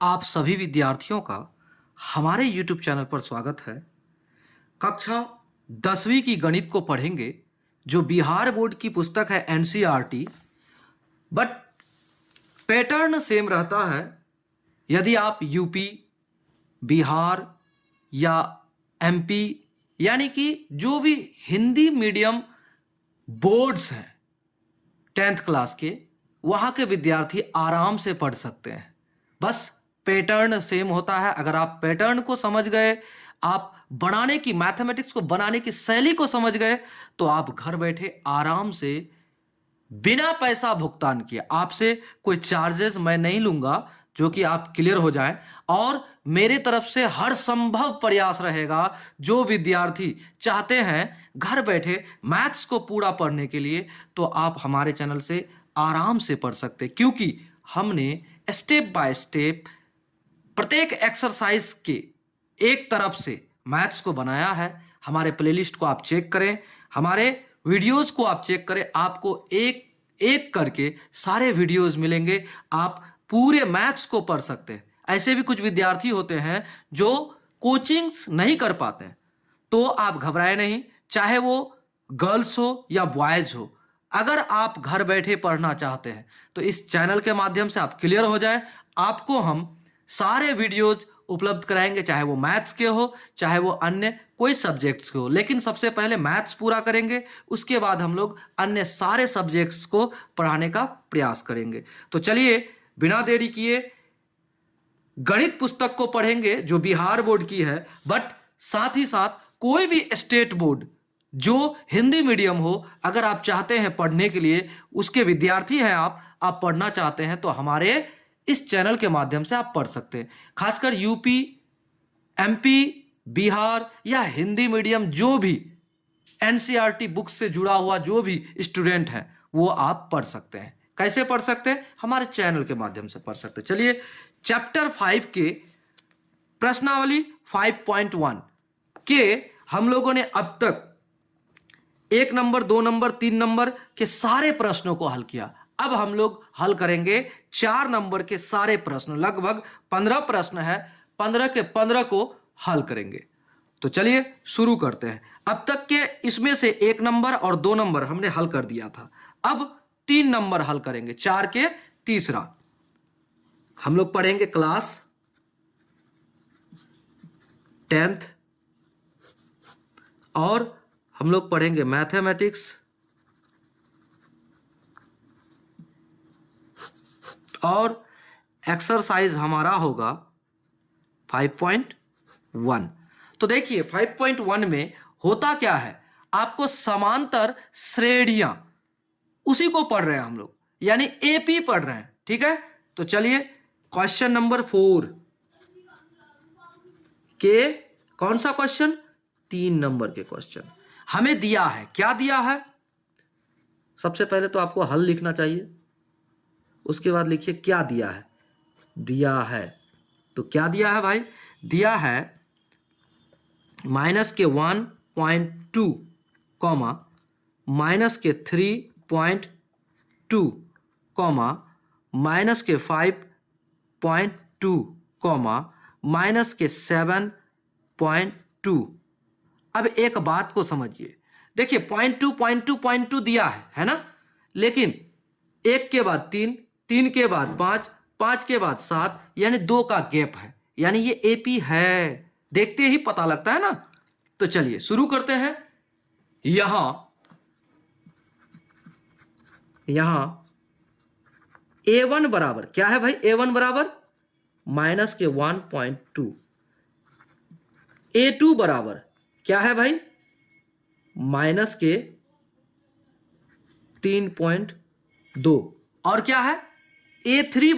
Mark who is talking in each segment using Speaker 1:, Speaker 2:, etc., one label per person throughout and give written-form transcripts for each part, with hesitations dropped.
Speaker 1: आप सभी विद्यार्थियों का हमारे YouTube चैनल पर स्वागत है। कक्षा 10वीं की गणित को पढ़ेंगे जो बिहार बोर्ड की पुस्तक है एनसीईआरटी, बट पैटर्न सेम रहता है। यदि आप यूपी, बिहार या एमपी यानी कि जो भी हिंदी मीडियम बोर्ड्स हैं 10th क्लास के, वहाँ के विद्यार्थी आराम से पढ़ सकते हैं। बस पैटर्न सेम होता है। अगर आप पैटर्न को समझ गए, आप बनाने की मैथमेटिक्स को बनाने की शैली को समझ गए, तो आप घर बैठे आराम से बिना पैसा भुगतान किए, आपसे कोई चार्जेस मैं नहीं लूंगा, जो कि आप क्लियर हो जाएं। और मेरे तरफ से हर संभव प्रयास रहेगा। जो विद्यार्थी चाहते हैं घर बैठे मैथ्स को पूरा पढ़ने के लिए, तो आप हमारे चैनल से आराम से पढ़ सकते हैं, क्योंकि हमने स्टेप बाय स्टेप प्रत्येक एक्सरसाइज के एक तरफ से मैथ्स को बनाया है। हमारे प्लेलिस्ट को आप चेक करें, हमारे वीडियोस को आप चेक करें, आपको एक एक करके सारे वीडियोस मिलेंगे। आप पूरे मैथ्स को पढ़ सकते हैं। ऐसे भी कुछ विद्यार्थी होते हैं जो कोचिंग्स नहीं कर पाते हैं, तो आप घबराए नहीं, चाहे वो गर्ल्स हो या बॉयज हो। अगर आप घर बैठे पढ़ना चाहते हैं तो इस चैनल के माध्यम से आप क्लियर हो जाएं। आपको हम सारे वीडियोज उपलब्ध कराएंगे, चाहे वो मैथ्स के हो, चाहे वो अन्य कोई सब्जेक्ट्स के हो। लेकिन सबसे पहले मैथ्स पूरा करेंगे, उसके बाद हम लोग अन्य सारे सब्जेक्ट्स को पढ़ाने का प्रयास करेंगे। तो चलिए बिना देरी किए गणित पुस्तक को पढ़ेंगे जो बिहार बोर्ड की है, बट साथ ही साथ कोई भी स्टेट बोर्ड जो हिंदी मीडियम हो, अगर आप चाहते हैं पढ़ने के लिए, उसके विद्यार्थी हैं आप पढ़ना चाहते हैं, तो हमारे इस चैनल के माध्यम से आप पढ़ सकते हैं। खासकर यूपी, एमपी, बिहार या हिंदी मीडियम जो भी एनसीईआरटी बुक से जुड़ा हुआ जो भी स्टूडेंट है, वो आप पढ़ सकते हैं। कैसे पढ़ सकते हैं? हमारे चैनल के माध्यम से पढ़ सकते हैं। चलिए चैप्टर 5 के प्रश्नावली 5.1 के हम लोगों ने अब तक 1 नंबर, 2 नंबर, 3 नंबर के सारे प्रश्नों को हल किया। अब हम लोग हल करेंगे 4 नंबर के सारे प्रश्न। लगभग 15 प्रश्न है, 15 के 15 को हल करेंगे। तो चलिए शुरू करते हैं। अब तक के इसमें से 1 नंबर और 2 नंबर हमने हल कर दिया था। अब 3 नंबर हल करेंगे, 4 के तीसरा। हम लोग पढ़ेंगे क्लास 10th और हम लोग पढ़ेंगे मैथमेटिक्स और एक्सरसाइज हमारा होगा 5.1। तो देखिए 5.1 में होता क्या है, आपको समांतर श्रेणियां, उसी को पढ़ रहे हैं हम लोग, यानी एपी पढ़ रहे हैं। ठीक है, तो चलिए क्वेश्चन नंबर 4 के कौन सा क्वेश्चन? 3 नंबर के क्वेश्चन हमें दिया है। क्या दिया है? सबसे पहले तो आपको हल लिखना चाहिए, उसके बाद लिखिए क्या दिया है। दिया है, तो क्या दिया है भाई? दिया है माइनस के 1.2 कॉमा माइनस के 3.2 कॉमा माइनस के 5.2 कॉमा माइनस के 7.2। अब एक बात को समझिए, देखिए 0.2 दिया है ना, लेकिन 1 के बाद 3, 3 के बाद 5, 5 के बाद 7, यानी 2 का गैप है, यानी ये एपी है। देखते ही पता लगता है ना। तो चलिए शुरू करते हैं। यहां a1 बराबर क्या है भाई? a1 बराबर माइनस के 1.2, a2 बराबर क्या है भाई? माइनस के 3.2, और क्या है? a3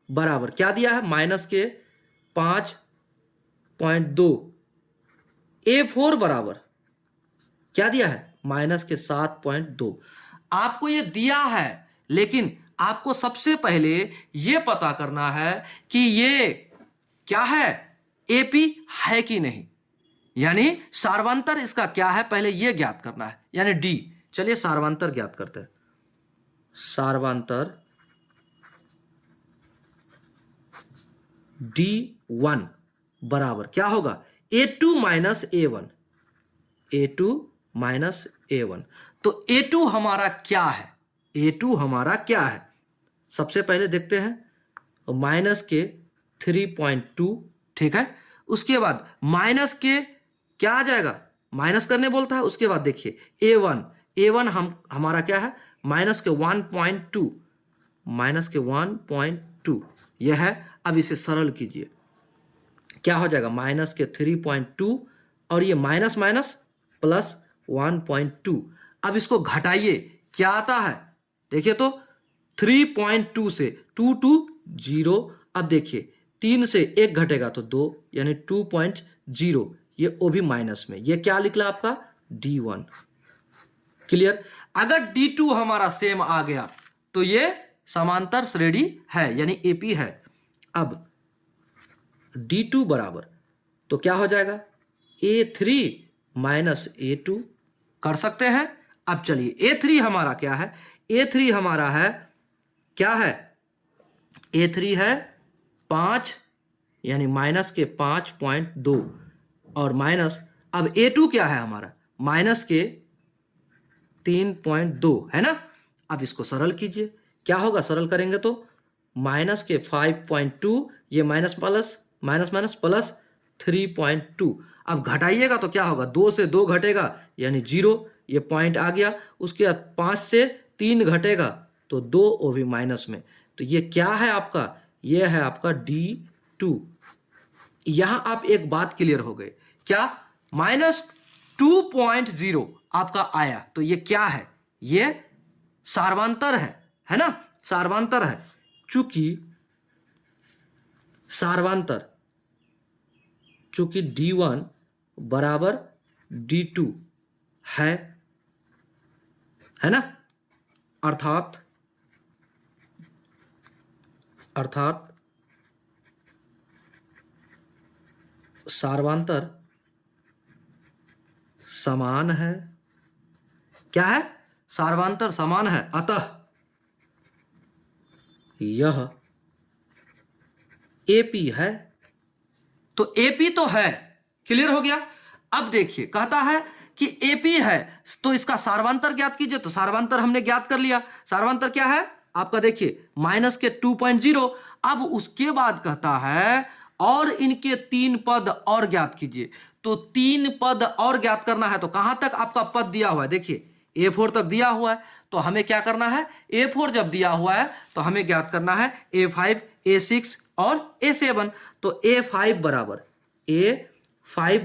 Speaker 1: बराबर क्या दिया है? माइनस के 5.2। a4 बराबर क्या दिया है? माइनस के 7.2। आपको ये दिया है, लेकिन आपको सबसे पहले ये पता करना है कि ये क्या है, एपी है कि नहीं, यानी सार्वंतर इसका क्या है, पहले ये ज्ञात करना है, यानी डी। चलिए सार्वंतर ज्ञात करते हैं। सार्वंतर D1 बराबर क्या होगा, A2 minus A1, A2 minus A1। तो A2 हमारा क्या है, A2 हमारा क्या है, सबसे पहले देखते हैं माइनस के 3.2, ठीक है। उसके बाद माइनस के क्या आ जाएगा, माइनस करने बोलता है। उसके बाद देखिए A1 हमारा क्या है, माइनस के 1.2, माइनस के 1.2 यह है। अब इसे सरल कीजिए, क्या हो जाएगा, माइनस के 3.2 और ये माइनस माइनस प्लस 1.2। अब इसको घटाइए, क्या आता है, देखिए तो 3.2 से 2 टू 0। अब देखिए 3 से 1 घटेगा तो 2, यानी 2.0, ये ओ भी माइनस में, ये क्या निकला आपका D1। क्लियर। अगर D2 हमारा सेम आ गया तो ये समांतर श्रेणी है, यानी AP है। अब D2 बराबर तो क्या हो जाएगा, A3 माइनस A2 कर सकते हैं। अब चलिए A3 हमारा क्या है, A3 हमारा है क्या है, A3 है 5, यानी माइनस के 5.2 और माइनस, अब A2 क्या है हमारा, माइनस के 3.2 है ना। अब इसको सरल कीजिए, क्या होगा, सरल करेंगे तो माइनस के 5.2, ये minus plus minus minus plus 3.2। अब घटाइएगा तो क्या होगा, 2 से 2 घटेगा यानी 0, ये पॉइंट आ गया। उसके बाद 5 से 3 घटेगा तो 2, वो भी माइनस में। तो ये क्या है आपका, ये है आपका D2। यहां आप एक बात क्लियर हो गए, क्या, माइनस 2.0 आपका आया, तो ये क्या है, ये सार्वंतर है ना, सार्वंतर है। चूंकि सार्वंतर, चूंकि D1 बराबर D2 है ना, अर्थात सार्वंतर समान है, क्या है, सार्वंतर समान है, अतः यह AP है। तो AP तो है, क्लियर हो गया। अब देखिए कहता है कि AP है तो इसका सार्वंतर ज्ञात कीजिए, तो सार्वंतर हमने ज्ञात कर लिया। सार्वंतर क्या है आपका, देखिए माइनस के 2.0। अब उसके बाद कहता है और इनके 3 पद और ज्ञात कीजिए। तो 3 पद और ज्ञात करना है, तो कहां तक आपका पद दिया हुआ है, देखिए A4 तक दिया हुआ है। तो हमें क्या करना है, A4 जब दिया हुआ है तो हमें ज्ञात करना है A5, A6 और A7। तो A5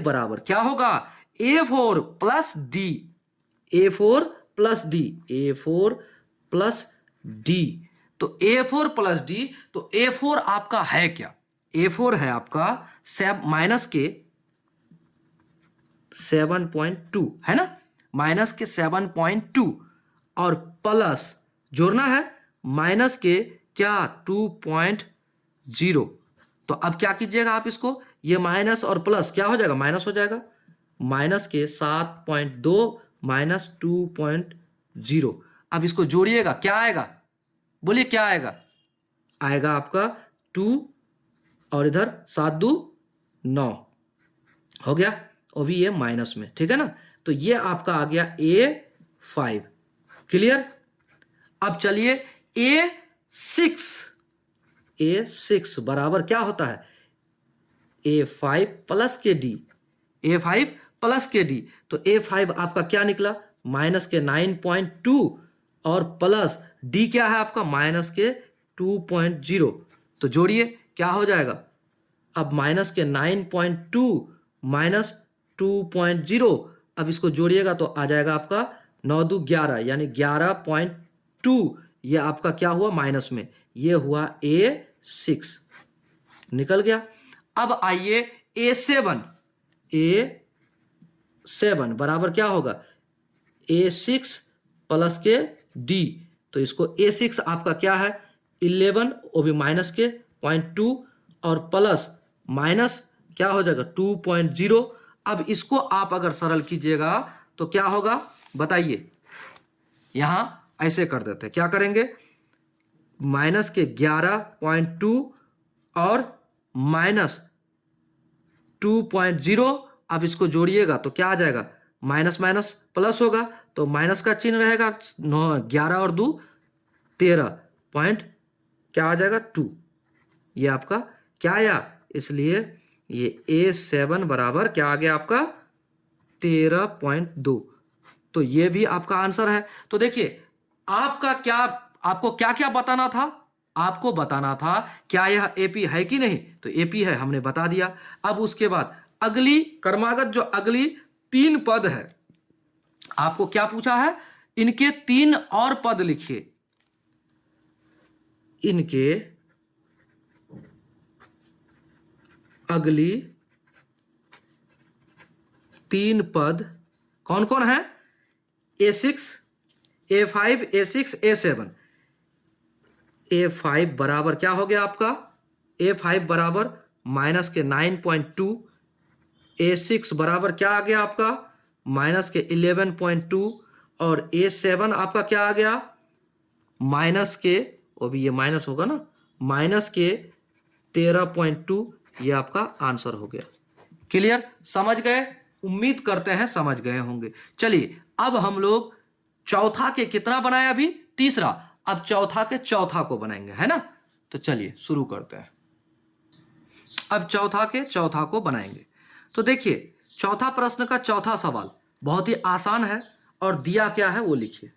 Speaker 1: बराबर क्या होगा, A4 plus D, A4 plus D, A4 plus D. तो A4 प्लस डी, तो A4 आपका है क्या, A4 है आपका माइनस के 7.2 है ना, माइनस के 7.2 और प्लस जोड़ना है माइनस के क्या 2.0। तो अब क्या कीजिएगा आप इसको, ये माइनस और प्लस क्या हो जाएगा, माइनस हो जाएगा, माइनस के 7.2 माइनस 2.0। अब इसको जोड़िएगा, क्या आएगा, बोलिए क्या आएगा, आएगा आपका 2 और इधर 7 2 9 हो गया, और भी ये माइनस में, ठीक है ना। तो ये आपका आ गया A5। क्लियर। अब चलिए A6 बराबर क्या होता है, A5 प्लस के डी, A5 प्लस के डी। तो A5 आपका क्या निकला, माइनस के 9.2 और प्लस डी क्या है आपका, माइनस के 2.0। तो जोड़िए क्या हो जाएगा, अब माइनस के 9.2 माइनस 2.0, अब इसको जोड़िएगा तो आ जाएगा आपका 9 2 11, यानी 11.2। ये आपका क्या हुआ, माइनस में, ये हुआ A6 निकल गया। अब आइए A7 बराबर क्या होगा, A6 प्लस के D। तो इसको A6 आपका क्या है 11, वो भी माइनस के 0.2 और प्लस माइनस क्या हो जाएगा 2.0। अब इसको आप अगर सरल कीजिएगा तो क्या होगा बताइए, यहां ऐसे कर देते हैं, क्या करेंगे, माइनस के 11.2 और माइनस 2.0, अब इसको जोड़िएगा तो क्या आ जाएगा, माइनस माइनस प्लस होगा तो माइनस का चिन्ह रहेगा, 11 और 2 13 पॉइंट क्या आ जाएगा 2, ये आपका क्या आया, इसलिए ये A7 बराबर क्या आ गया आपका 13.2। तो ये भी आपका आंसर है। तो देखिए आपको क्या क्या बताना था, आपको बताना था क्या यह एपी है कि नहीं, तो एपी है हमने बता दिया। अब उसके बाद अगली क्रमागत जो अगली 3 पद है, आपको क्या पूछा है, इनके 3 और पद लिखिए, इनके अगली 3 पद कौन कौन है, A6 A5 A6 A7। A5 बराबर क्या हो गया आपका, A5 बराबर माइनस के 9.2, A6 बराबर क्या आ गया आपका माइनस के 11.2 और A7 आपका क्या आ गया माइनस के, वो भी ये माइनस होगा ना, माइनस के 13.2, ये आपका आंसर हो गया। क्लियर, समझ गए, उम्मीद करते हैं समझ गए होंगे। चलिए अब हम लोग चौथा के कितना बनाया, अभी तीसरा, अब चौथा के चौथा को बनाएंगे, है ना। तो चलिए शुरू करते हैं, अब चौथा के चौथा को बनाएंगे। तो देखिए चौथा प्रश्न का चौथा सवाल बहुत ही आसान है और दिया क्या है वो लिखिए,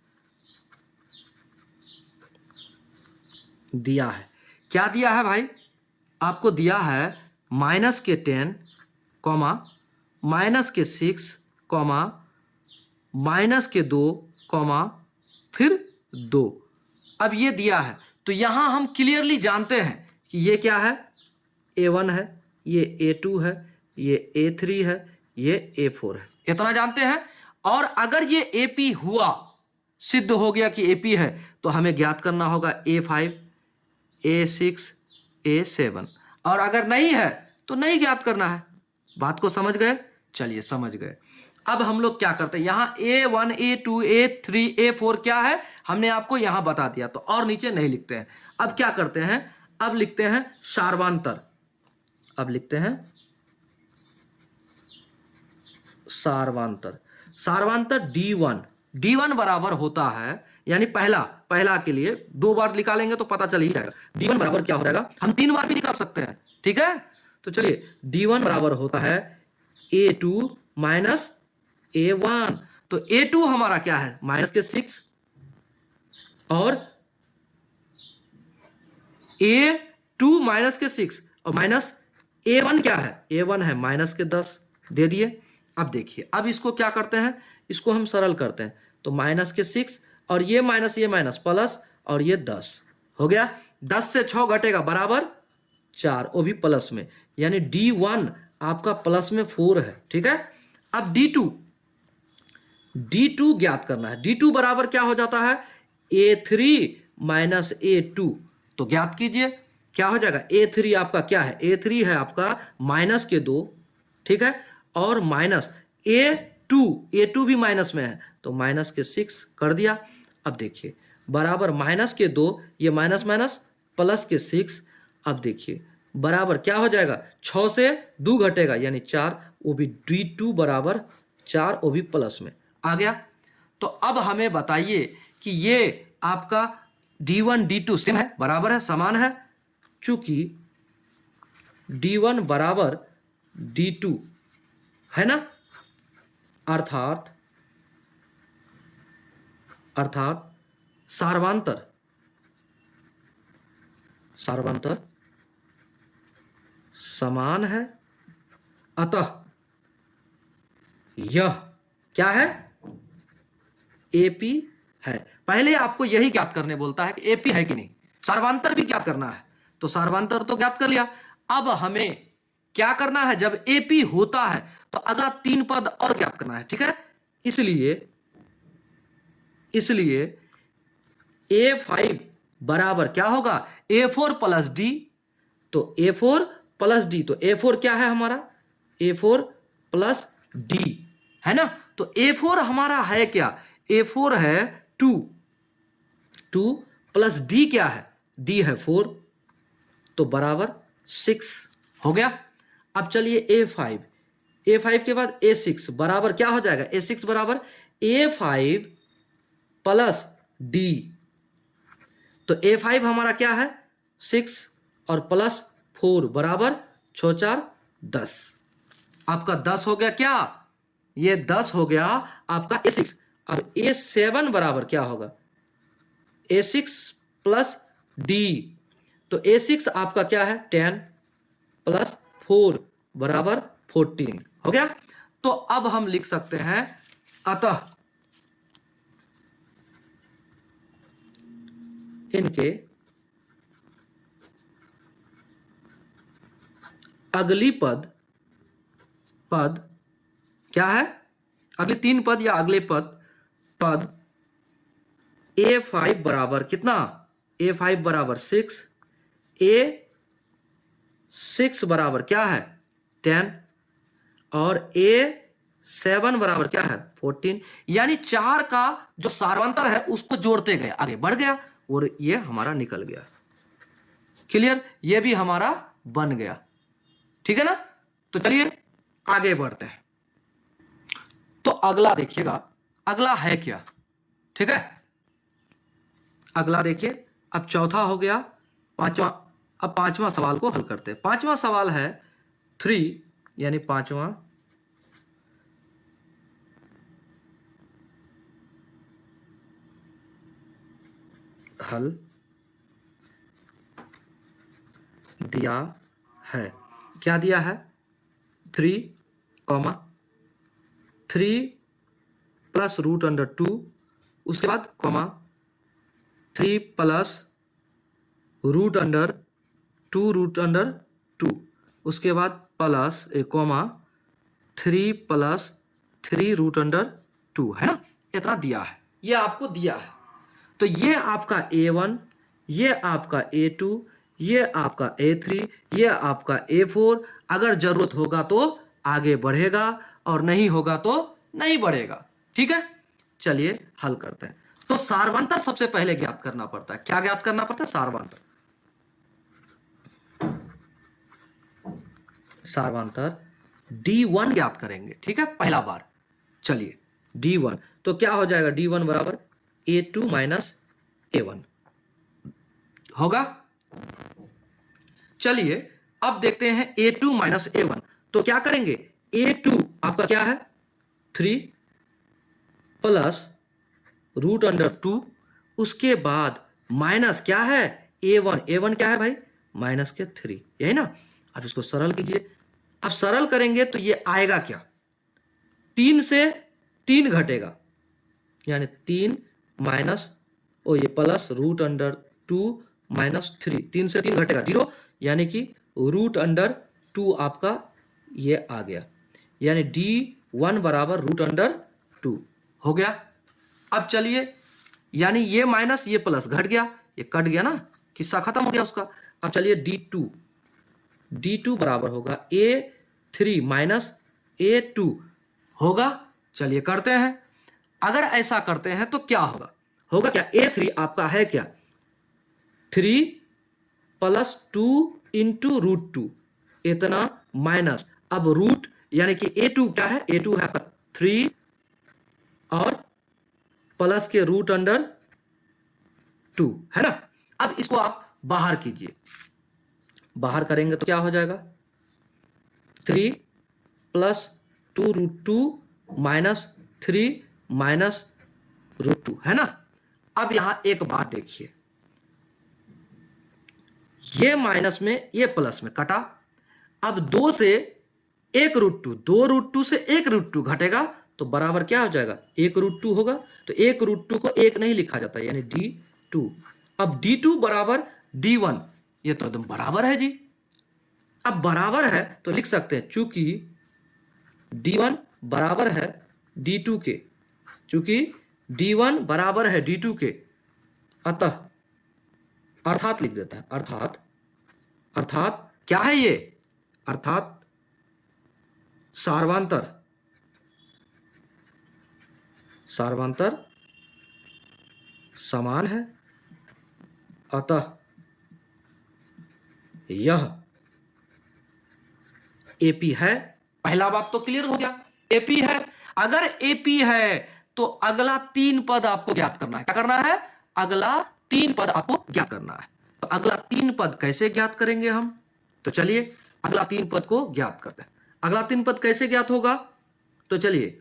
Speaker 1: दिया है, क्या दिया है भाई, आपको दिया है माइनस के 10 कॉमा माइनस के 6 कॉमा माइनस के 2 कॉमा फिर 2। अब ये दिया है तो यहां हम क्लियरली जानते हैं कि ये क्या है, A1 है, ये A2 है, ये A3 है, ये A4 है, इतना जानते हैं। और अगर ये AP हुआ, सिद्ध हो गया कि AP है, तो हमें ज्ञात करना होगा A5 A6 A7, और अगर नहीं है तो नहीं ज्ञात करना है। बात को समझ गए, चलिए समझ गए। अब हम लोग क्या करते हैं, यहां A1 A2 A3 A4 क्या है हमने आपको यहां बता दिया, तो और नीचे नहीं लिखते हैं। अब क्या करते हैं, अब लिखते हैं सार्वंतर, अब लिखते हैं सार्वंतर, सार्वंतर D1 बराबर होता है, यानी पहला के लिए 2 बार निकालेंगे तो पता चल ही जाएगा। D1 बराबर क्या हो जाएगा, हम 3 बार भी निकाल सकते हैं, ठीक है। तो चलिए D1 बराबर होता है A2 माइनस A1, तो A2 हमारा क्या है माइनस के 6 और A2 माइनस के 6 और माइनस A1 क्या है, A1 है माइनस के 10 दे दिए। अब देखिए अब इसको क्या करते हैं, इसको हम सरल करते हैं, तो माइनस के 6 और ये माइनस प्लस और ये 10 हो गया, 10 से 6 घटेगा बराबर 4, वो भी प्लस में, यानी D1 आपका प्लस में 4 है, ठीक है। अब D2 ज्ञात करना है, D2 बराबर क्या हो जाता है A3 माइनस A2, तो ज्ञात कीजिए क्या हो जाएगा, A3 आपका क्या है, A3 है आपका माइनस के 2, ठीक है, और माइनस A2 भी माइनस में है तो माइनस के 6 कर दिया। अब देखिए बराबर माइनस के 2, ये माइनस माइनस प्लस के 6, अब देखिए बराबर क्या हो जाएगा, 6 से 2 घटेगा यानी 4, वो भी D2 बराबर 4, वो भी प्लस में आ गया। तो अब हमें बताइए कि ये आपका D1 D2 सेम है, बराबर है, समान है, चूंकि D1 बराबर D2 है ना, अर्थात सार्वंतर समान है, अतः यह क्या है, AP है। पहले आपको यही ज्ञात करने बोलता है कि AP है कि नहीं, सार्वंतर भी ज्ञात करना है, तो सार्वंतर तो ज्ञात कर लिया। अब हमें क्या करना है, जब AP होता है तो अगला 3 पद और ज्ञात करना है, ठीक है। इसलिए A5 बराबर क्या होगा, A4 प्लस D, तो A4 प्लस D, तो A4 क्या है हमारा, A4 प्लस D है ना, तो A4 हमारा है क्या, A4 है 2 प्लस D क्या है, D है 4, तो बराबर 6 हो गया। अब चलिए A5 के बाद A6 बराबर क्या हो जाएगा, A6 बराबर A5 प्लस D। तो A5 हमारा क्या है 6 और प्लस 4 बराबर 6 4 10। आपका 10 हो गया क्या, ये 10 हो गया आपका A6। अब A7 बराबर क्या होगा A6 प्लस D। तो A6 आपका क्या है 10 प्लस 4 बराबर 14 हो गया। तो अब हम लिख सकते हैं अतः इनके अगली पद क्या है, अगले 3 पद या अगले पद A5 बराबर कितना, A5 बराबर 6, A6 बराबर क्या है 10 और A7 बराबर क्या है 14। यानी 4 का जो सार्वंतर है उसको जोड़ते गए आगे बढ़ गया और ये हमारा निकल गया। क्लियर, ये भी हमारा बन गया। ठीक है ना। तो चलिए आगे बढ़ते हैं। तो अगला देखिएगा, अगला है क्या। ठीक है, अगला देखिए। अब चौथा हो गया, पांचवा। अब पांचवा सवाल को हल करते हैं। पांचवा सवाल है 3 यानी पांचवा हल दिया है। क्या दिया है 3 प्लस रूट अंडर 2, उसके बाद कॉमा 3 प्लस रूट अंडर 2, उसके बाद plus comma 3 plus 3 root under 2 है ना। इतना दिया है, ये आपको दिया है। तो ये आपका A1, ये आपका A2, ये आपका A3, ये आपका A4। अगर जरूरत होगा तो आगे बढ़ेगा और नहीं होगा तो नहीं बढ़ेगा। ठीक है, चलिए हल करते हैं। तो सार्वंतर सबसे पहले ज्ञात करना पड़ता है। क्या ज्ञात करना पड़ता है, सार्वंतर D1 ज्ञात करेंगे। ठीक है, पहला बार। चलिए D1 तो क्या हो जाएगा, D1 बराबर A2 माइनस A1 होगा। चलिए अब देखते हैं A2 माइनस A1। तो क्या करेंगे, A2 आपका क्या है 3 प्लस रूट अंडर 2, उसके बाद माइनस क्या है A1 क्या है भाई माइनस के 3, यही ना। अब इसको सरल कीजिए। अब सरल करेंगे तो ये आएगा क्या, 3 से 3 घटेगा यानी 3 माइनस ये प्लस रूट अंडर 2 माइनस 3, 3 से 3 घटेगा 0, यानी कि रूट अंडर 2 आपका ये आ गया। यानी D1 बराबर रूट अंडर 2 हो गया। अब चलिए, यानी ये माइनस ये प्लस घट गया, ये कट गया ना, किस्सा खत्म हो गया उसका। अब चलिए D2 बराबर होगा A3 माइनस A2 होगा। चलिए करते हैं। अगर ऐसा करते हैं तो क्या होगा क्या, A3 आपका है क्या 3 प्लस 2 इंटू रूट 2, इतना माइनस अब रूट, यानी कि A2 क्या है, A2 है 3 और प्लस के रूट अंडर 2 है ना। अब इसको आप बाहर कीजिए, बाहर करेंगे तो क्या हो जाएगा 3 plus 2 root 2 minus 3 minus root 2 है ना। अब यहां एक बात देखिए, ये माइनस में ये प्लस में कटा। अब 2 से 1 रूट 2, 2 रूट 2 से 1 रूट 2 घटेगा तो बराबर क्या हो जाएगा 1 रूट 2 होगा। तो 1 रूट 2 को 1 नहीं लिखा जाता यानी D2। अब D2 बराबर D1, ये तो एकदम बराबर है जी। अब बराबर है तो लिख सकते हैं चूंकि D1 बराबर है D2 के, चूंकि D1 बराबर है D2 के, अतः अर्थात लिख देता है, अर्थात क्या है ये, अर्थात सार्वंतर समान है। अतः यह एपी है। पहला बात तो क्लियर हो गया, एपी है। अगर एपी है तो अगला 3 पद आपको ज्ञात करना है। क्या करना है? अगला 3 पद आपको ज्ञात करना है। तो अगला 3 पद कैसे ज्ञात करेंगे हम? तो चलिए अगला 3 पद को ज्ञात करते हैं। अगला 3 पद कैसे ज्ञात होगा? तो चलिए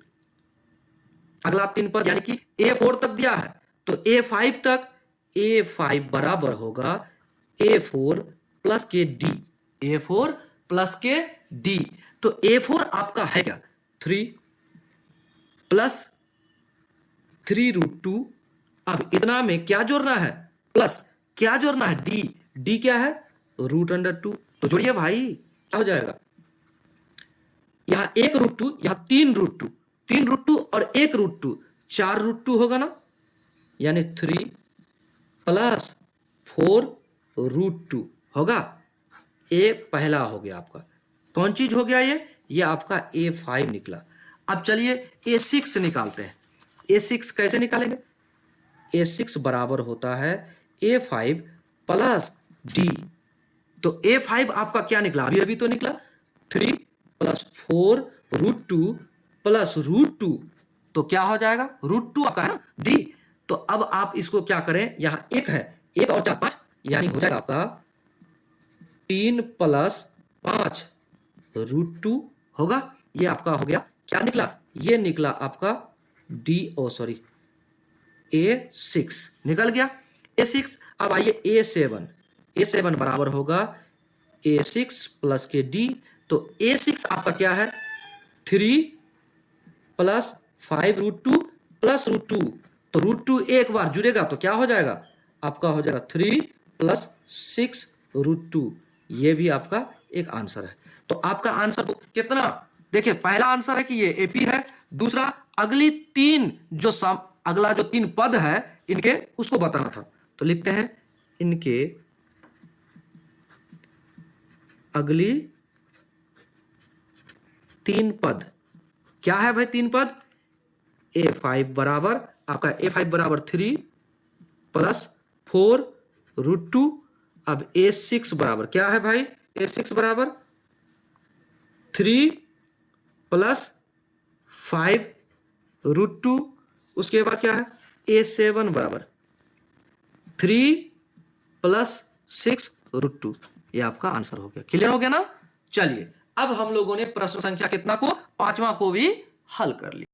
Speaker 1: अगला 3 पद यानी कि A4 तक दिया है तो A5 तक, A5 बराबर होगा A4 प्लस के डी, A4 प्लस के डी। तो A4 आपका है क्या? 3 प्लस 3√2। अब इतना में क्या जोड़ना है? प्लस क्या जोड़ना है? डी। डी क्या है? √2। तो जोड़िए भाई, क्या हो जाएगा? यहां 1√2, यहां 3√2, 3√2 और 1√2, 4√2 होगा ना, यानी 3 प्लस 4√2 होगा। ए पहला हो गया आपका। कौन चीज हो गया ये आपका A5 निकला। अब चलिए A6 निकालते हैं। A6 कैसे निकालेंगे? A6 बराबर होता है A5 प्लस डी। तो A5 आपका क्या निकला? अभी अभी तो निकला 3 प्लस 4√2 प्लस √2। तो क्या हो जाएगा? √2 आपका है ना, डी। तो अब आप इसको क्या करें, यहां 1 है, 1 और 4 5, यानी हो जाएगा आपका 3 प्लस 5√2 होगा। ये आपका हो गया, क्या निकला? ये निकला आपका डी, ओ सॉरी A6 निकल गया। A6। अब आइए A7। A7 बराबर होगा A6 प्लस के डी। तो A6 आपका क्या है? 3 प्लस 5√2 प्लस √2। तो √2 एक बार जुड़ेगा तो क्या हो जाएगा? आपका हो जाएगा 3 प्लस 6√2। ये भी आपका एक आंसर है। तो आपका आंसर कितना? देखिए पहला आंसर है कि ये एपी है। दूसरा, अगली 3 जो अगला जो 3 पद है इनके, उसको बताना था। तो लिखते हैं इनके अगली 3 पद। क्या है भाई 3 पद? A5 बराबर आपका A5 बराबर 3 प्लस 4√2। अब A6 बराबर क्या है भाई? A6 बराबर 3 प्लस 5√2। उसके बाद क्या है? A7 बराबर 3 प्लस 6√2। ये आपका आंसर हो गया। क्लियर हो गया ना? चलिए अब हम लोगों ने प्रश्न संख्या कितना को, 5वां को भी हल कर लिया।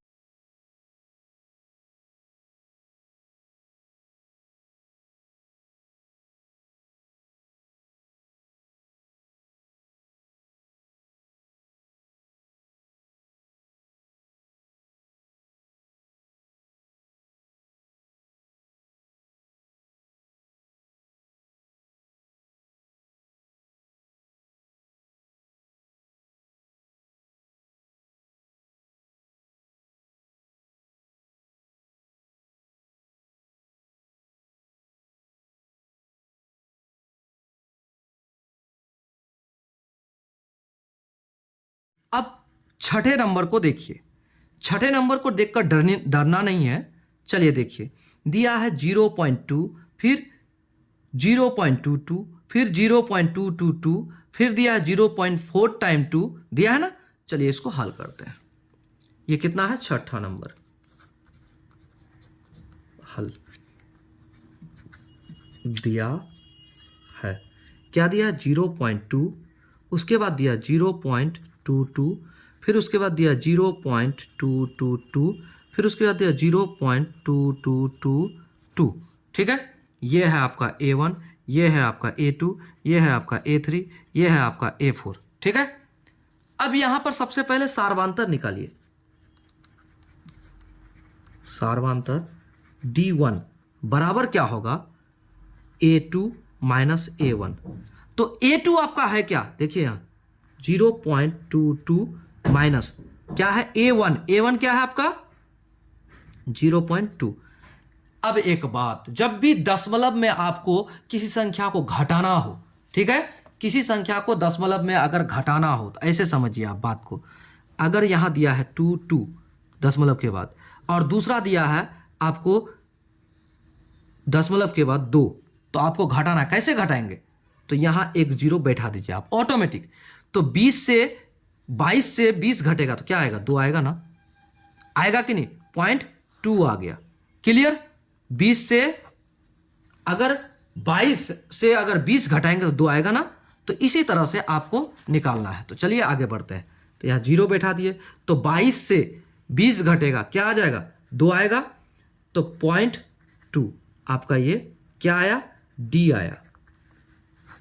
Speaker 1: अब छठे नंबर को देखिए। छठे नंबर को देखकर डरना नहीं है। चलिए देखिए, दिया है 0.2, फिर 0.22, फिर 0.222, फिर दिया है 0.4 टाइम 2 दिया है ना। चलिए इसको हल करते हैं। ये कितना है? छठा नंबर। हल दिया है, क्या दिया? 0.2, उसके बाद दिया 0.22, फिर उसके बाद दिया 0.222, फिर उसके बाद दिया 0.2222। ठीक है, ये है आपका A1, ये है आपका A2, ये है आपका A3, ये है आपका A4। ठीक है, अब यहां पर सबसे पहले सार्वांतर निकालिए। सार्वांतर D1 बराबर क्या होगा? A2 minus A1। तो A2 आपका है क्या? देखिए यहां 0.22 माइनस क्या है? A1। A1 क्या है आपका? 0.2। अब एक बात, जब भी दशमलव में आपको किसी संख्या को घटाना हो, ठीक है, किसी संख्या को दशमलव में अगर घटाना हो तो ऐसे समझिए आप बात को। अगर यहां दिया है 2 दशमलव के बाद, और दूसरा दिया है आपको दशमलव के बाद 2, तो आपको घटाना है। कैसे घटाएंगे? तो यहां एक 0 बैठा दीजिए आप, ऑटोमेटिक। तो 20 से 22 से 20 घटेगा तो क्या आएगा, 2 आएगा ना, आएगा कि नहीं, 0.2 आ गया। क्लियर। 20 से अगर 22 से अगर 20 घटाएंगे तो 2 आएगा ना, तो इसी तरह से आपको निकालना है। तो चलिए आगे बढ़ते हैं। तो यहाँ 0 बैठा दिए, तो 22 से 20 घटेगा, क्या आ जाएगा, 2 आएगा, तो 0.2 आपका ये क्या आया, डी आया,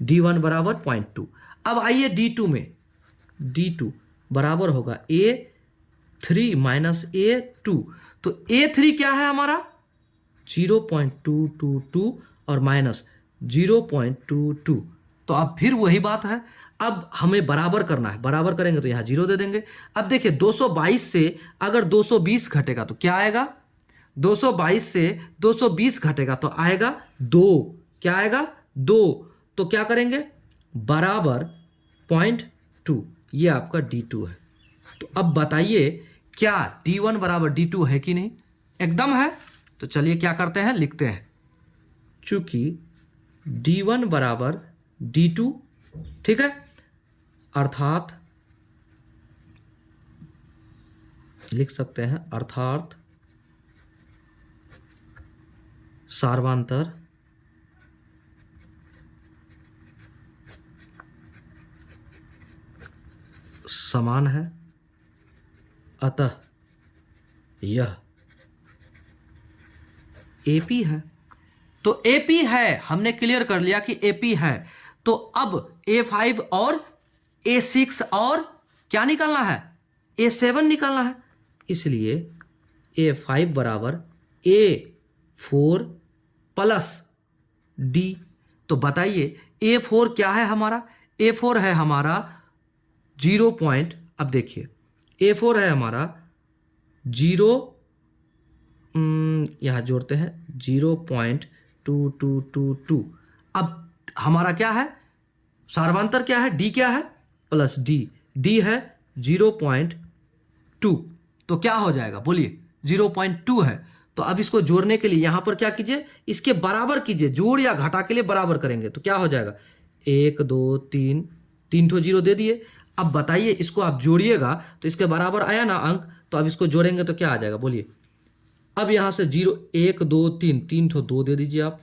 Speaker 1: D1 बराबर 0.2। अब आइए D2 में, D2 बराबर होगा A3 माइनस A2। तो A3 क्या है हमारा, 0.222 और माइनस 0.22। तो अब फिर वही बात है, अब हमें बराबर करना है, बराबर करेंगे तो यहाँ 0 दे देंगे। अब देखिए 222 से अगर 220 घटेगा तो क्या आएगा, 222 से 220 घटेगा तो आएगा 2, क्या आएगा, 2। तो क्या करेंगे, बराबर 0.2, ये आपका D2 है। तो अब बताइए क्या D1 बराबर D2 है कि नहीं, एकदम है। तो चलिए क्या करते हैं, लिखते हैं, चूंकि D1 बराबर D2, ठीक है, अर्थात लिख सकते हैं, अर्थात सार्वंतर समान है, अतः यह AP है। तो AP है, हमने क्लियर कर लिया कि AP है। तो अब A5 और A6 और क्या निकालना है, A7 निकालना है। इसलिए A5 बराबर A4 प्लस D। तो बताइए A4 क्या है हमारा, A4 है हमारा 0 पॉइंट, अब देखिए A4 है हमारा 0, यहाँ जोड़ते हैं 0.2222। अब हमारा क्या है, सार्वंतर क्या है, D क्या है, प्लस D है 0.2। तो क्या हो जाएगा बोलिए, 0.2 है। तो अब इसको जोड़ने के लिए यहाँ पर क्या कीजिए, इसके बराबर कीजिए, जोड़ या घटा के लिए बराबर करेंगे तो क्या हो जाएगा, 1 2 3, 3 ठो 0 दे दिए। अब बताइए इसको आप जोड़िएगा तो इसके बराबर आया ना अंक, तो अब इसको जोड़ेंगे तो क्या आ जाएगा बोलिए। अब यहाँ से 0 1 2 3, 3 ठो 2 दे दीजिए, आप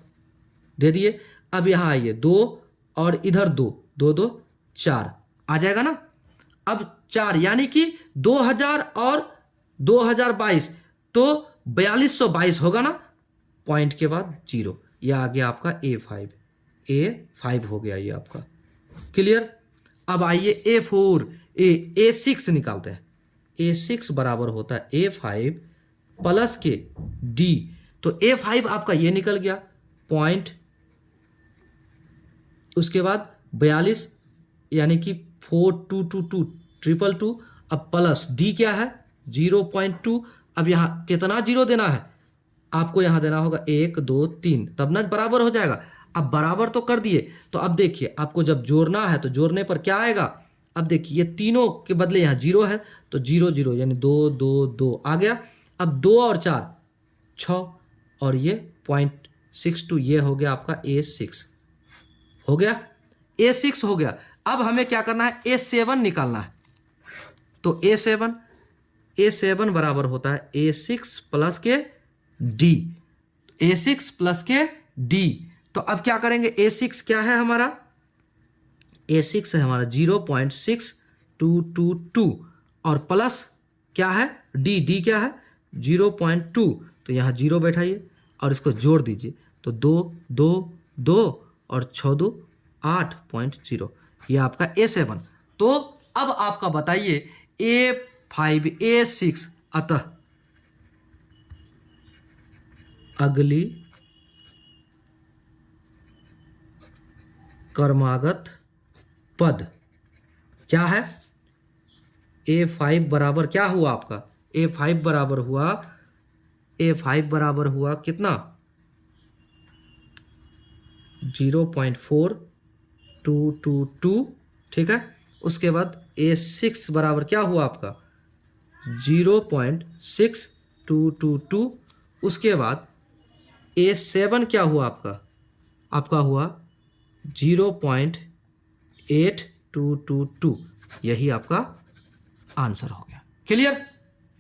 Speaker 1: दे दिए। अब यहाँ आइए 2 और इधर 2 2 2 4 आ जाएगा ना। अब 4 यानी कि 2000 और 2022 तो 4222 होगा ना, पॉइंट के बाद 0, यह आ गया आपका A5 हो गया ये आपका। क्लियर। अब आइए A4 A6 निकालते हैं। A6 बराबर होता है A5 प्लस के D। तो A5 आपका ये निकल गया पॉइंट, उसके बाद 42 यानी कि 4222 222। अब प्लस D क्या है 0.2। अब यहाँ कितना 0 देना है आपको, यहाँ देना होगा 1 2 3, तब ना बराबर हो जाएगा। अब बराबर तो कर दिए, तो अब देखिए आपको जब जोड़ना है तो जोड़ने पर क्या आएगा, अब देखिए ये तीनों के बदले यहाँ 0 है तो 0 0 यानी 2 2 2 आ गया। अब 2 और 4 6 और ये 0.62, ये हो गया आपका A6 हो गया, A6 हो गया। अब हमें क्या करना है, A7 निकालना है। तो A7 बराबर होता है A6 प्लस के D, A6 प्लस के D। तो अब क्या करेंगे, A6 क्या है हमारा, A6 है हमारा 0.6222 और प्लस क्या है D क्या है 0.2। तो यहाँ 0 बैठाइए और इसको जोड़ दीजिए, तो 2 2 2 और 6 2 8.0, ये आपका A7। तो अब आपका बताइए A5 A6, अतः अगली क्रमागत पद क्या है, A5 बराबर क्या हुआ आपका, A5 बराबर हुआ कितना 0.4222, ठीक है। उसके बाद A6 बराबर क्या हुआ आपका 0.6222। उसके बाद A7 क्या हुआ आपका हुआ 0.8222, यही आपका आंसर हो गया। क्लियर?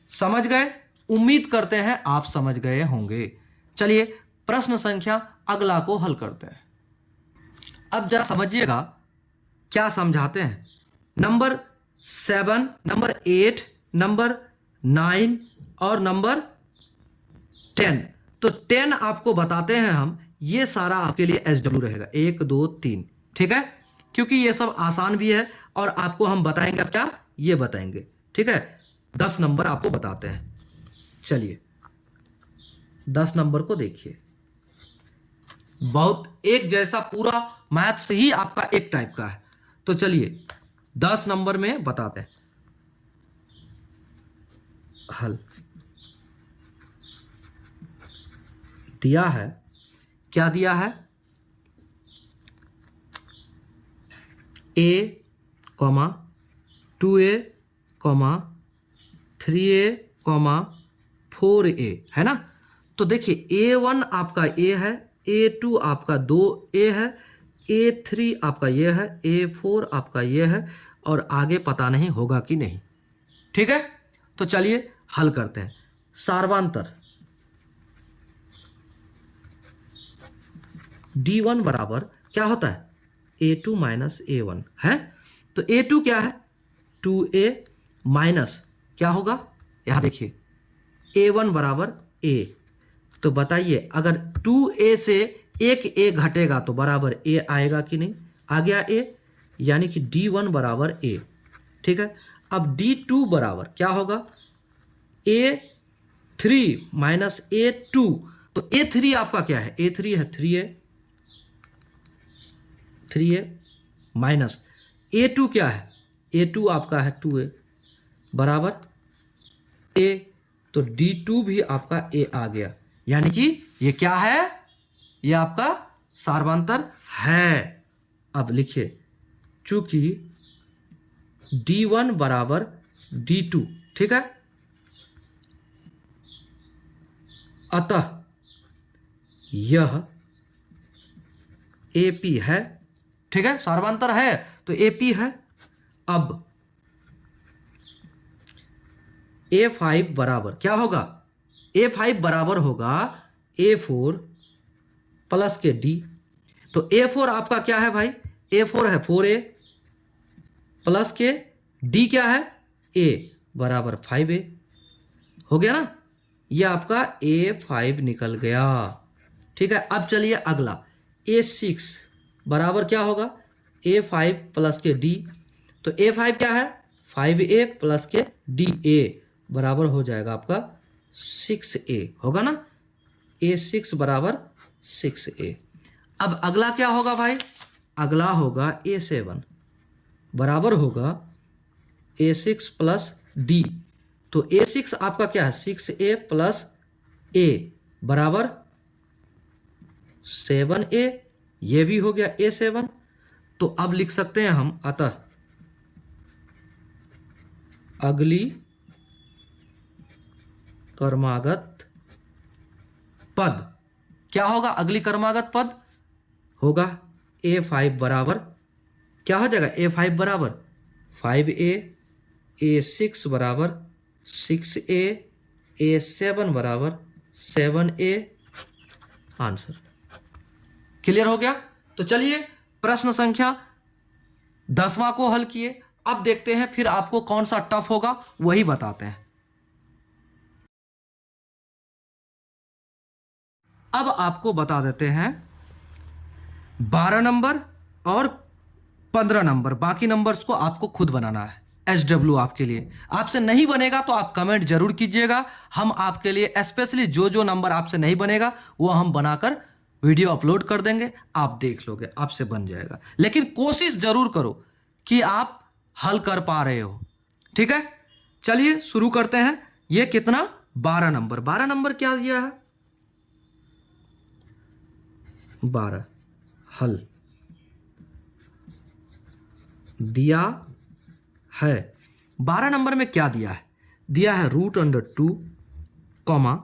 Speaker 1: समझ गए? उम्मीद करते हैं आप समझ गए होंगे। चलिए प्रश्न संख्या अगला को हल करते हैं। अब जरा समझिएगा क्या समझाते हैं। नंबर 7, नंबर 8, नंबर 9 और नंबर 10। तो 10 आपको बताते हैं हम, ये सारा आपके लिए SW रहेगा, 1 2 3, ठीक है, क्योंकि ये सब आसान भी है और आपको हम बताएंगे क्या, ये बताएंगे, ठीक है। 10 नंबर आपको बताते हैं। चलिए 10 नंबर को देखिए, बहुत एक जैसा पूरा मैथ्स ही आपका एक टाइप का है। तो चलिए 10 नंबर में बताते हैं हल। दिया है, क्या दिया है, a, 2a, 3a, 4a, है ना। तो देखिए A1 आपका A है, A2 आपका 2A है, A3 आपका ये है, A4 आपका ये है, और आगे पता नहीं होगा कि नहीं, ठीक है। तो चलिए हल करते हैं। सार्वांतर D1 बराबर क्या होता है, A2 माइनस A1 है। तो A2 क्या है, 2A माइनस क्या होगा, यहां देखिए A1 बराबर A। तो बताइए अगर 2A से एक A घटेगा तो बराबर A आएगा कि नहीं, आ गया A, यानी कि D1 बराबर A, ठीक है। अब D2 बराबर क्या होगा, A3 माइनस A2। तो A3 आपका क्या है, A3 है 3A माइनस A2 क्या है, A2 आपका है 2A बराबर A। तो D2 भी आपका A आ गया, यानी कि ये क्या है, ये आपका सार्वंतर है। अब लिखिए चूंकि D1 बराबर D2, ठीक है, अतः यह AP है, ठीक है, सार्वंतर है तो AP है। अब A5 बराबर क्या होगा, A5 बराबर होगा A4 प्लस के D। तो A4 आपका क्या है भाई, A4 है 4A प्लस के D क्या है, A बराबर 5A, हो गया ना, ये आपका A5 निकल गया, ठीक है। अब चलिए अगला A6 बराबर क्या होगा, A5 प्लस के D। तो A5 क्या है, 5A प्लस के DA बराबर हो जाएगा आपका 6A, होगा ना, A6 बराबर 6A। अब अगला क्या होगा भाई, अगला होगा A7 बराबर होगा A6 प्लस D। तो A6 आपका क्या है, 6A प्लस A बराबर 7A, ये भी हो गया A7। तो अब लिख सकते हैं हम, अतः अगली क्रमागत पद क्या होगा, अगली क्रमागत पद होगा A5 बराबर क्या हो जाएगा, A5 बराबर 5A, A6 बराबर 6A, A7 बराबर 7A, आंसर। क्लियर हो गया। तो चलिए प्रश्न संख्या 10वां को हल किए। अब देखते हैं फिर आपको कौन सा टफ होगा, वही बताते हैं। अब आपको बता देते हैं 12 नंबर और 15 नंबर, बाकी नंबर्स को आपको खुद बनाना है। SW आपके लिए, आपसे नहीं बनेगा तो आप कमेंट जरूर कीजिएगा, हम आपके लिए स्पेशली जो जो नंबर आपसे नहीं बनेगा वो हम बनाकर वीडियो अपलोड कर देंगे, आप देख लोगे, आपसे बन जाएगा। लेकिन कोशिश जरूर करो कि आप हल कर पा रहे हो, ठीक है। चलिए शुरू करते हैं। ये कितना, 12 नंबर। 12 नंबर क्या दिया है, 12 हल दिया है। 12 नंबर में क्या दिया है, दिया है √2, √8,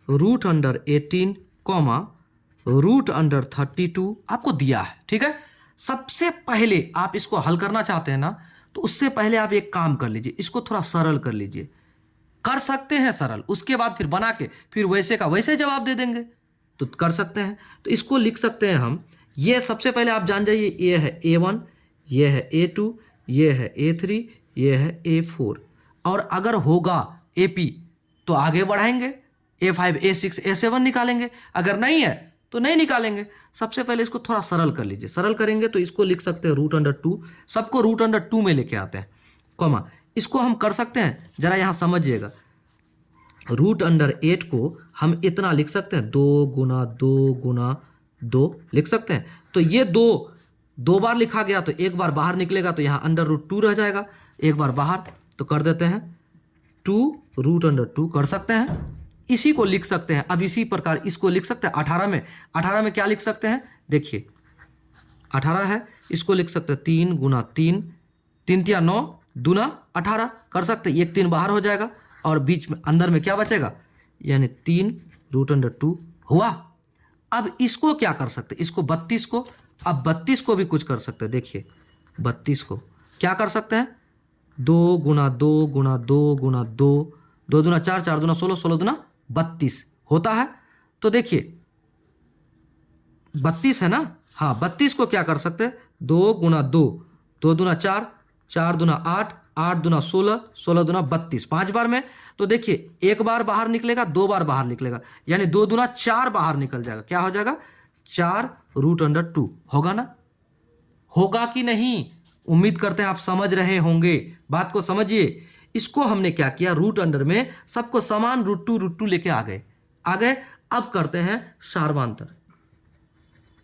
Speaker 1: √18, √32 आपको दिया है, ठीक है। सबसे पहले आप इसको हल करना चाहते हैं ना, तो उससे पहले आप एक काम कर लीजिए, इसको थोड़ा सरल कर लीजिए। कर सकते हैं सरल, उसके बाद फिर बना के फिर वैसे का वैसे जवाब दे देंगे, तो कर सकते हैं। तो इसको लिख सकते हैं हम, ये सबसे पहले आप जान जाइए, ये है A1, ये है A2, ये है A3, ये है A4, और अगर होगा AP तो आगे बढ़ाएंगे, A5, A6, A7 निकालेंगे, अगर नहीं है तो नहीं निकालेंगे। सबसे पहले इसको थोड़ा सरल कर लीजिए, सरल करेंगे तो इसको लिख सकते हैं √2, सबको √2 में लेके आते हैं, कॉमा, इसको हम कर सकते हैं, जरा यहाँ समझिएगा, √8 को हम इतना लिख सकते हैं, 2 गुना 2 गुना 2 लिख सकते हैं। तो ये दो बार लिखा गया, तो एक बार बाहर निकलेगा तो यहाँ √2 रह जाएगा, एक बार बाहर, तो कर देते हैं 2 √2 कर सकते हैं। इसी को लिख सकते हैं, अब इसी प्रकार इसको लिख सकते हैं 18 में क्या लिख सकते हैं, देखिए 18 है, इसको लिख सकते हैं 3 गुना 3, 3 तिया 9 दूना 18 कर सकते हैं, एक 3 बाहर हो जाएगा और बीच में अंदर में क्या बचेगा, यानी 3 √2 हुआ। अब इसको क्या कर सकते हैं, इसको 32 को, अब 32 को भी कुछ कर सकते हैं, देखिए 32 को क्या कर सकते हैं, 2 गुना 2 गुना 2 गुना 2, 2 दूना 4, 4 दूना 16, 16 दूना 32 होता है। तो देखिए 32 है ना, हाँ 32 को क्या कर सकते हैं, 2 गुना 2, 2 दूना 4, 4 दूना 8, 8 दूना 16, 16 दूना 32, 5 बार में। तो देखिए एक बार बाहर निकलेगा, 2 बार बाहर निकलेगा, यानी 2 दूना 4 बाहर निकल जाएगा, क्या हो जाएगा, 4 √2 होगा ना, होगा कि नहीं, उम्मीद करते हैं आप समझ रहे होंगे, बात को समझिए। इसको हमने क्या किया, रूट अंडर में सबको समान √2 लेके आ गए। अब करते हैं सार्वांतर,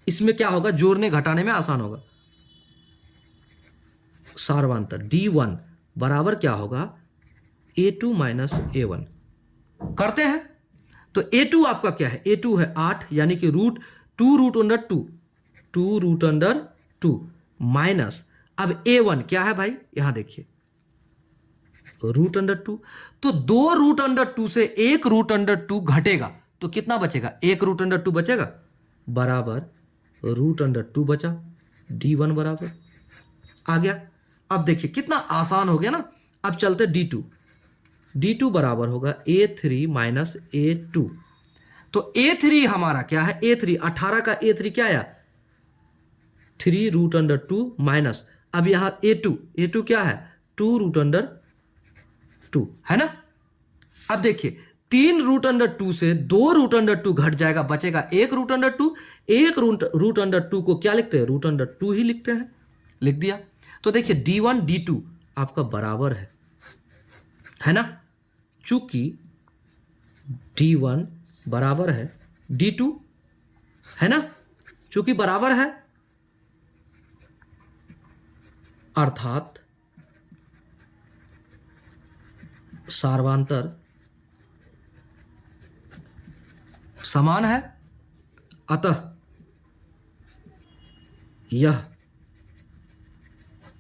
Speaker 1: इसमें क्या होगा, जोड़ने घटाने में आसान होगा। सार्वांतर D1 बराबर क्या होगा, A2 माइनस A1 करते हैं। तो A2 आपका क्या है, A2 है 8, यानी कि √2 माइनस, अब A1 क्या है भाई, यहां देखिए √2, तो 2 √2 से 1 √2 घटेगा, तो कितना बचेगा, 1 √2 बचेगा, बराबर √2 बचा, D1 बराबर आ गया। अब देखिए कितना आसान हो गया ना। अब चलते D2 बराबर होगा A3 माइनस A2। तो A3 हमारा क्या है, A3 18 का A3 क्या आया, 3 √2 माइनस, अब यहां A2 क्या है, 2 √2 है ना। अब देखिए 3 √2 से 2 √2 घट जाएगा, बचेगा 1 √2, 1 √2 को क्या लिखते हैं, √2 ही लिखते हैं, लिख दिया। तो देखिए D1 D2 आपका बराबर है ना, चूंकि D1 बराबर है D2 है ना, चूंकि बराबर है, अर्थात सार्वांतर समान है, अतः यह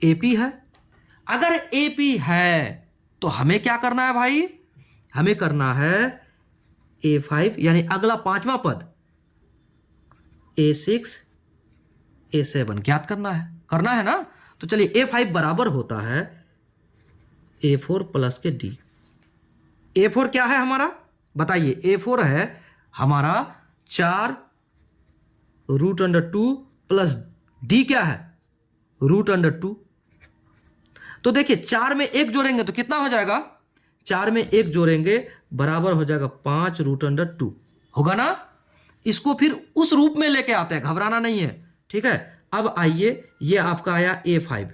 Speaker 1: AP है। अगर AP है तो हमें क्या करना है भाई, हमें करना है A5, यानी अगला 5वां पद A6 A7 ज्ञात करना है ना। तो चलिए A5 बराबर होता है A4 प्लस के D। A4 क्या है हमारा, बताइए, A4 है हमारा 4 √2 प्लस D क्या है, √2। तो देखिए 4 में 1 जोड़ेंगे तो कितना हो जाएगा, 4 में 1 जोड़ेंगे बराबर हो जाएगा 5 √2 होगा ना। इसको फिर उस रूप में लेके आते हैं, घबराना नहीं है, ठीक है। अब आइए, ये आपका आया A5,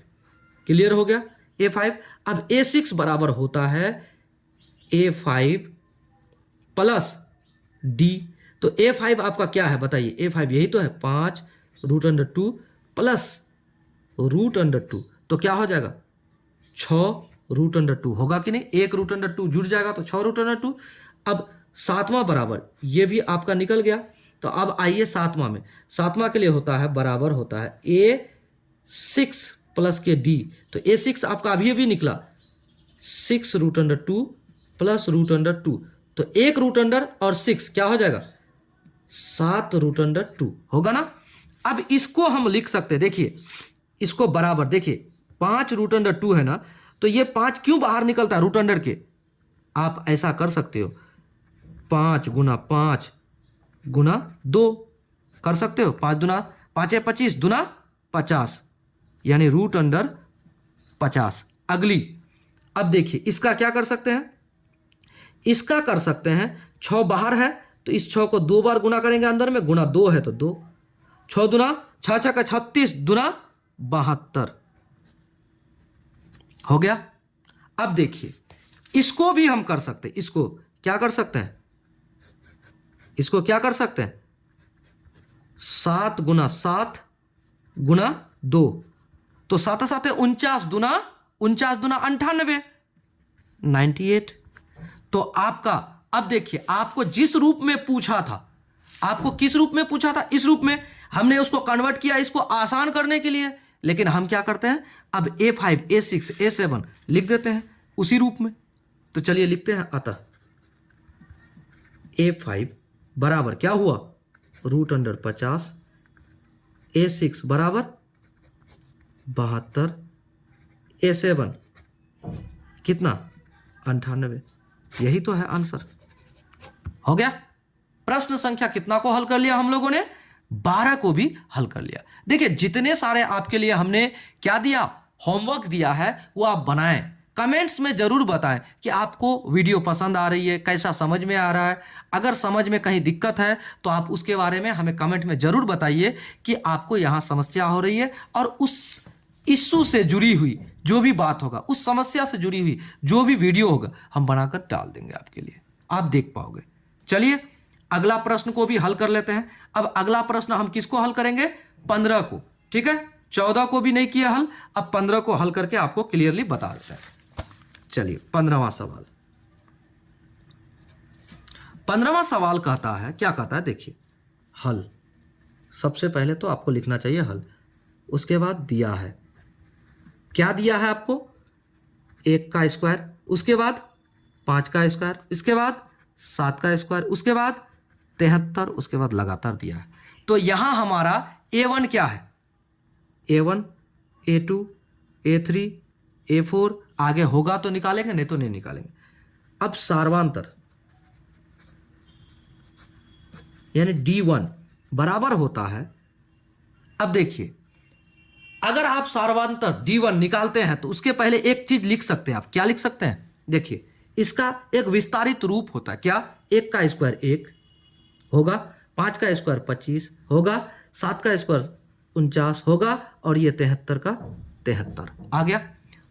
Speaker 1: क्लियर हो गया A5। अब A6 बराबर होता है A5 प्लस D। तो A5 आपका क्या है बताइए, A5 यही तो है 5 √2 प्लस √2, तो क्या हो जाएगा 6 √2 होगा कि नहीं, 1 √2 जुड़ जाएगा तो 6 √2। अब 7वां बराबर, ये भी आपका निकल गया। तो अब आइए 7वां में, 7वां के लिए होता है बराबर होता है A6 प्लस के D। तो A6 आपका अभी भी निकला 6 √2 प्लस √2, तो 1 √2 और 6 क्या हो जाएगा 7 √2 होगा ना। अब इसको हम लिख सकते हैं, देखिए इसको बराबर, देखिए 5√2 है ना, तो ये 5 क्यों बाहर निकलता है रूट अंडर के? आप ऐसा कर सकते हो, 5 गुना 5 गुना 2 कर सकते हो, 5 दुना 5 है 25 दुना 50, यानी रूट अंडर 50। अगली, अब देखिए इसका क्या कर सकते हैं, इसका कर सकते हैं, 6 बाहर है तो इस 6 को 2 बार गुना करेंगे, अंदर में गुना 2 है तो 2, 6 दुना 6 6 का 36 दुना 72 हो गया। अब देखिए इसको भी हम कर सकते हैं, इसको क्या कर सकते हैं, इसको क्या कर सकते हैं, 7 गुना 7 गुना 2, तो 7 7 49 दुना 98 98। तो आपका, अब देखिए आपको जिस रूप में पूछा था, आपको किस रूप में पूछा था, इस रूप में, हमने उसको कन्वर्ट किया इसको आसान करने के लिए, लेकिन हम क्या करते हैं, अब A5 A6 A7 लिख देते हैं उसी रूप में। तो चलिए लिखते हैं, अतः A5 बराबर क्या हुआ, रूट अंडर 50, A6 बराबर 72, A7 कितना 98। यही तो है आंसर। हो गया। प्रश्न संख्या कितना को हल कर लिया हम लोगों ने, 12 को भी हल कर लिया। देखिए जितने सारे आपके लिए हमने क्या दिया, होमवर्क दिया है, वो आप बनाएं। कमेंट्स में जरूर बताएं कि आपको वीडियो पसंद आ रही है, कैसा समझ में आ रहा है। अगर समझ में कहीं दिक्कत है तो आप उसके बारे में हमें कमेंट में जरूर बताइए कि आपको यहाँ समस्या हो रही है, और उस इश्यू से जुड़ी हुई जो भी बात होगा, उस समस्या से जुड़ी हुई जो भी वीडियो होगा, हम बनाकर डाल देंगे आपके लिए, आप देख पाओगे। चलिए अगला प्रश्न को भी हल कर लेते हैं। अब अगला प्रश्न हम किसको हल करेंगे, 15 को, ठीक है। 14 को भी नहीं किया हल, अब 15 को हल करके आपको क्लियरली बता देते हैं। चलिए 15वां सवाल, 15वां सवाल कहता है, क्या कहता है, देखिए हल। सबसे पहले तो आपको लिखना चाहिए हल, उसके बाद दिया है, क्या दिया है आपको, 1 का स्क्वायर, उसके बाद 5 का स्क्वायर, इसके बाद 7 का स्क्वायर, उसके बाद 73, उसके बाद लगातार दिया है। तो यहां हमारा A1 क्या है, A1 A2 A3 A4, आगे होगा तो निकालेंगे, नहीं तो नहीं निकालेंगे। अब सार्वांतर यानी D1 बराबर होता है, अब देखिए अगर आप सार्वांतर D1 निकालते हैं तो उसके पहले एक चीज लिख सकते हैं आप, क्या लिख सकते हैं, देखिए इसका एक विस्तारित रूप होता है, क्या, 1 का स्क्वायर 1 होगा, 5 का स्क्वायर 25 होगा, 7 का स्क्वायर 49 होगा, और ये 73 का 73 आ गया।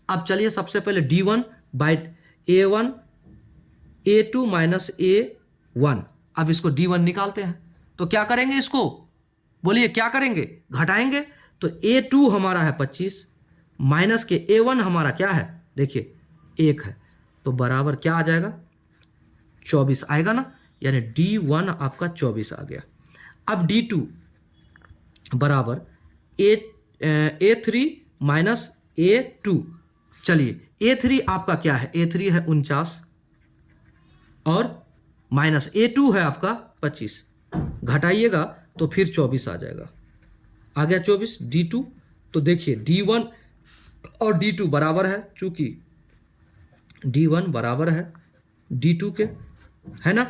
Speaker 1: अब चलिए सबसे पहले D1 by A1 A2 minus A1, अब इसको D1 निकालते हैं तो क्या करेंगे, इसको बोलिए क्या करेंगे, घटाएंगे। तो A2 हमारा है 25 माइनस के A1 हमारा क्या है, देखिए 1 है, तो बराबर क्या आ जाएगा, 24 आएगा ना, यानी D1 आपका 24 आ गया। अब D2 बराबर A3 माइनस A2, चलिए A3 आपका क्या है, A3 है 49 और माइनस A2 है आपका 25, घटाइएगा तो फिर 24 आ जाएगा, आ गया 24 D2। तो देखिए D1 और D2 बराबर है, चूंकि D1 बराबर है D2 के, है ना,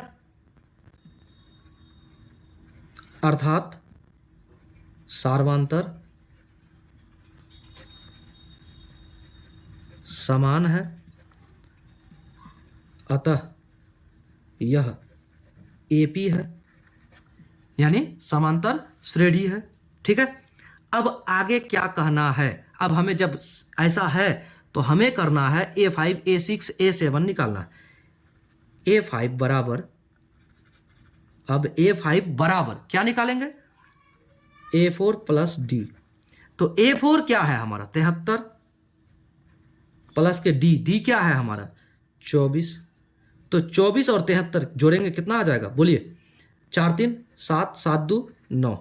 Speaker 1: अर्थात सार्वांतर समान है, अतः यह AP है, यानी समांतर श्रेणी है, ठीक है। अब आगे क्या कहना है, अब हमें जब ऐसा है तो हमें करना है A5 A6 A7 निकालना है। A5 बराबर, अब A5 बराबर क्या निकालेंगे, A4 प्लस D, तो A4 क्या है हमारा 73 प्लस के D क्या है हमारा 24, तो 24 और 73 जोड़ेंगे कितना आ जाएगा, बोलिए 4 3 7 7 2 9,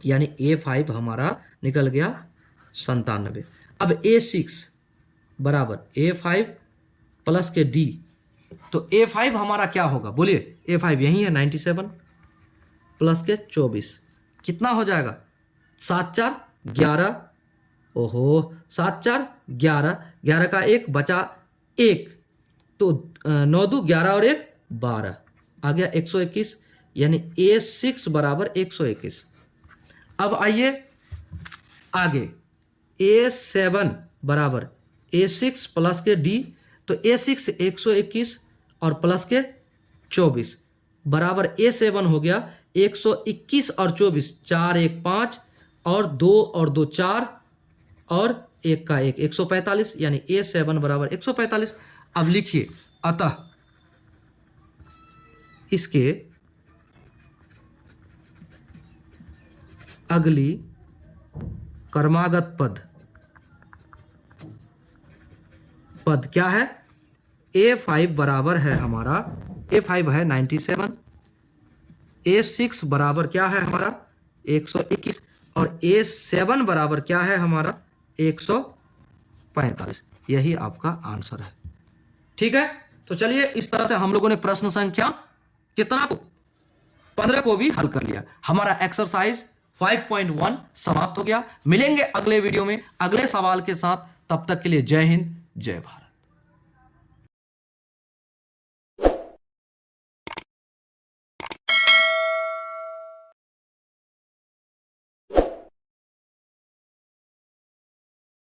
Speaker 1: यानी A5 हमारा निकल गया 97। अब A6 बराबर A5 प्लस के D, तो A5 हमारा क्या होगा, बोलिए A5 यही है 97 प्लस के 24 कितना हो जाएगा 7 4 11, ओहो 7 4 11, 11 का 1 बचा 1, तो 9 2 11 और 1 12, आ गया 121, यानी A6 बराबर 121। अब आइए आगे, A7 बराबर A6 प्लस के D, तो A6 121 और प्लस के 24 बराबर A7 हो गया 121 और 24, 4 1 5 और 2 और 2 4 और 1 का 1 145, यानी A7 बराबर 145। अब लिखिए, अतः इसके अगली क्रमागत पद क्या है? A5 बराबर है हमारा, A5 है 97, A6 बराबर क्या है हमारा 121 और A7 बराबर क्या है हमारा 145। यही आपका आंसर है। ठीक है, तो चलिए इस तरह से हम लोगों ने प्रश्न संख्या कितना को 15 को भी हल कर लिया। हमारा एक्सरसाइज 5.1 समाप्त हो गया। मिलेंगे अगले वीडियो में अगले सवाल के साथ, तब तक के लिए जय हिंद जय भारत।